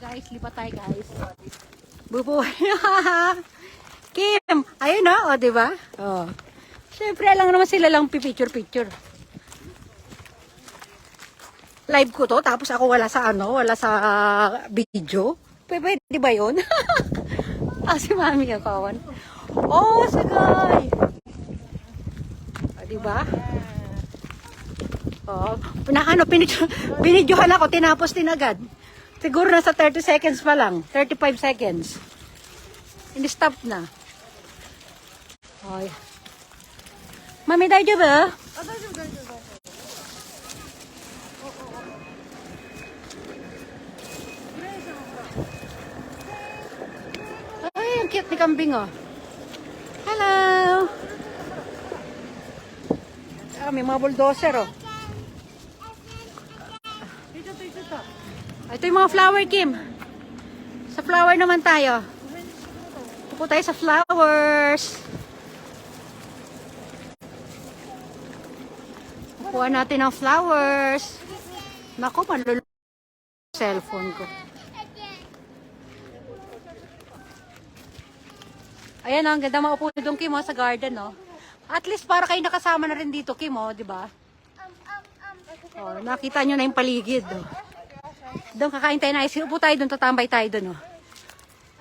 Guys, lipat tayo guys. Bubuhay. Kim, ayun na, o, diba? O. Siyempre, alam naman sila lang picture-picture. Live ko to, tapos ako wala sa video. Pwede ba yun? Si mami yung kawan. Oh, sagay. O, diba? O, binidyohan ako, tinapos din agad. Siguro nasa 30 seconds pa lang. 35 seconds. In-stop na. Oy. Mami, daijoubu? Daijoubu. Ay, ang cute ni kambing, oh. Hello. May mga bulldozer, oh. Ito yung mga flower, Kim. Sa flower naman tayo. Pupo tayo sa flowers. Kuha natin ang flowers. Naku, malulog yung cellphone ko. Ayan, ang ganda maupo doon, Kim, sa garden, no? At least para kayo nakasama na rin dito, Kim, di ba? Oh, nakita nyo na yung paligid, oh. Doon kakain tayo na ice cream. Upo tayo doon, tatambay tayo doon. Oh.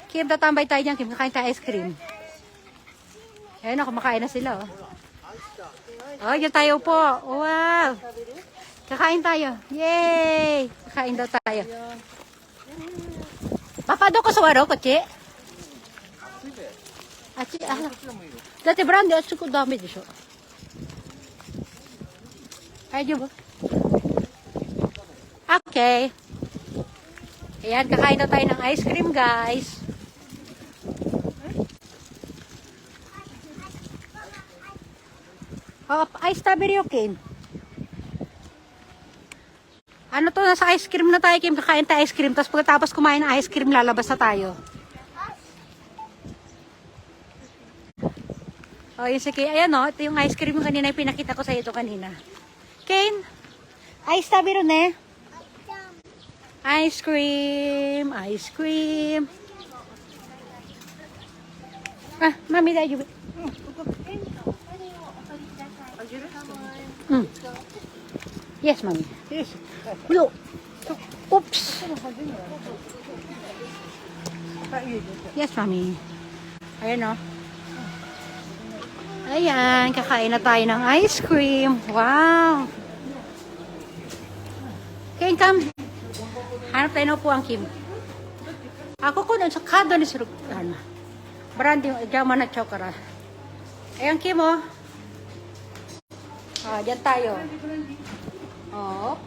Kim, tatambay tayo dyan, Kim. Kakain tayo ice cream. Ayan o, kumakain na sila. Oh, dyan tayo po. Wow. Kakain tayo. Yay! Kakain daw tayo. Papa, doon ko sa waro, kochi? Achi, dati brand, atsu ko dami desho. Ay, di ba? Okay. Ayan, kakain na tayo ng ice cream, guys. Oh, ice strawberry, okay. Ano to, nasa ice cream na tayo, Kim. Kakain tayo ice cream. Tapos pagkatapos kumain ng ice cream, lalabas na tayo. Oh, yun si Kane. Ayan, oh. Ito yung ice cream kanina yung pinakita ko sa ito kanina. Kane, ice strawberry, ne? Ice cream, ice cream. Ah, mami, daijoubu. Yes, mami. Yes. No. Oops. Yes, mami. Ayan, oh. Ayan, kakain na tayo ng ice cream. Wow. Kane, come. Hanap tayo na po ang Kim. Ako ko nun sa kado ni Surugan. Branding, jaman na chokara. Ayan, Kim, oh. Ah, dyan tayo. Oh.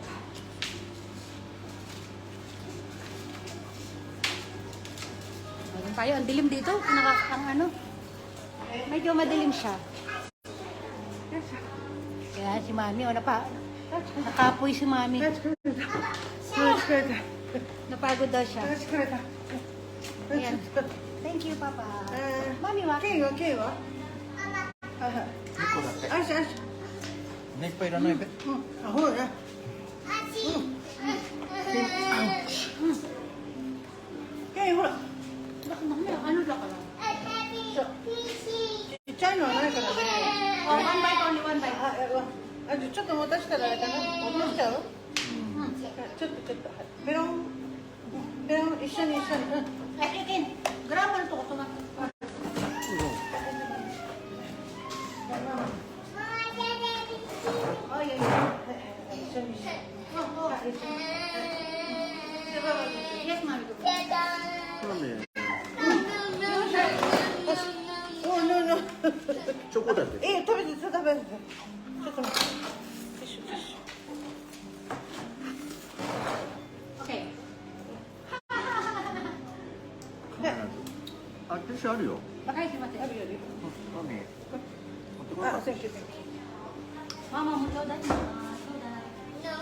Ayan tayo. Ang dilim dito. Nakakang ano. Medyo madilim siya. Ayan, si Mami. O, nakapoy si Mami. Napagod daw siya. Ayan. Thank you, Papa. Mami, wa? Okay, wa? Nekpa iranai be? Ano lang ka lang? Chino, ano ka lang? Oh, one bite, only one bite. ちょっと持たしたらあれかな？持たしちゃう？ちょっと。ベロン、一緒に。グラムのとこ止まった。一緒に。Yes, mommy. あ、ティッシュあるよ。はい、すいません。マミー。持ってこい。あ、センキュー。ママもちょうだい。ちょう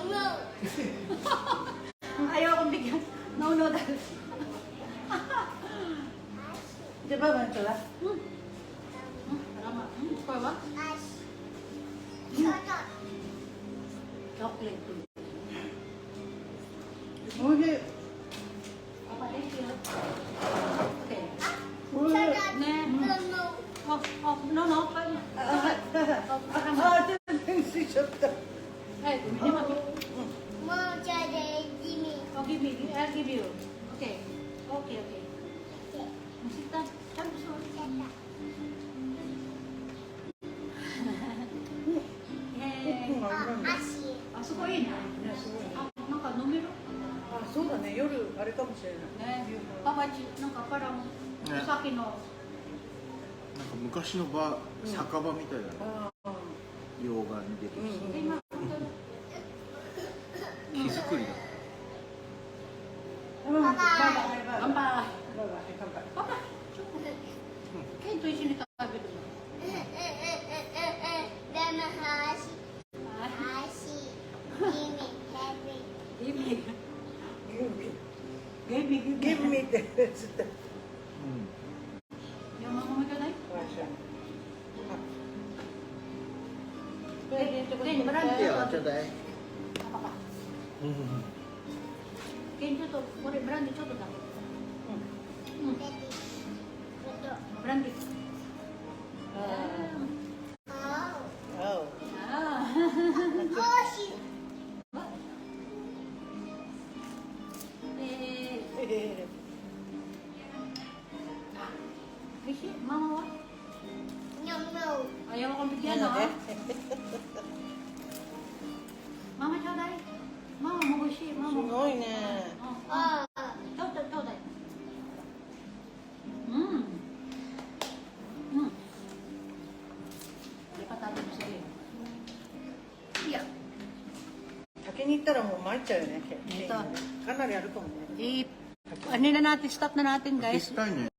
だい。ayaw akong bigyan. No, no, dahil. Di ba, Manchola? Tama. Ikaw ba? Chocolate. Uli. Papa, thank you. Okay. Uli. Ne. Oh, oh, no, no. Ah, ito si Shopta. Hey, bumili mo. Oh, give me. I'll give you. Okay. Okay, okay. Masita. Saan gusto mo? Yay. Ah, sukoin. Ah, numero. あ、そうだね。夜あれかもしれない。ね、パパちなんかparangさっきのなんか昔の場、酒場みたいだね。ああ。溶岩に出てきて。今木造りだ。乾杯。乾杯。乾杯。パパ、ケンと一緒に食べるの。ギミ。Give me the Yung mga mo ka na? Ken, marami Iya, ka. coba. Papa. Ken, ito. Brandy, ito na. Brandy. Oh. Rishi, mama wa? Ayaw akong bigyan, ha? Mama, choday. Mama, mabushi. Mama. すごいね。 Choday, choday. Hindi pa tayo sige. Yeah. 先に行ったらもう参っちゃうよね。ito. かなりあるかもね。Ano na natin, stop na natin, guys. Kiss tayo niya.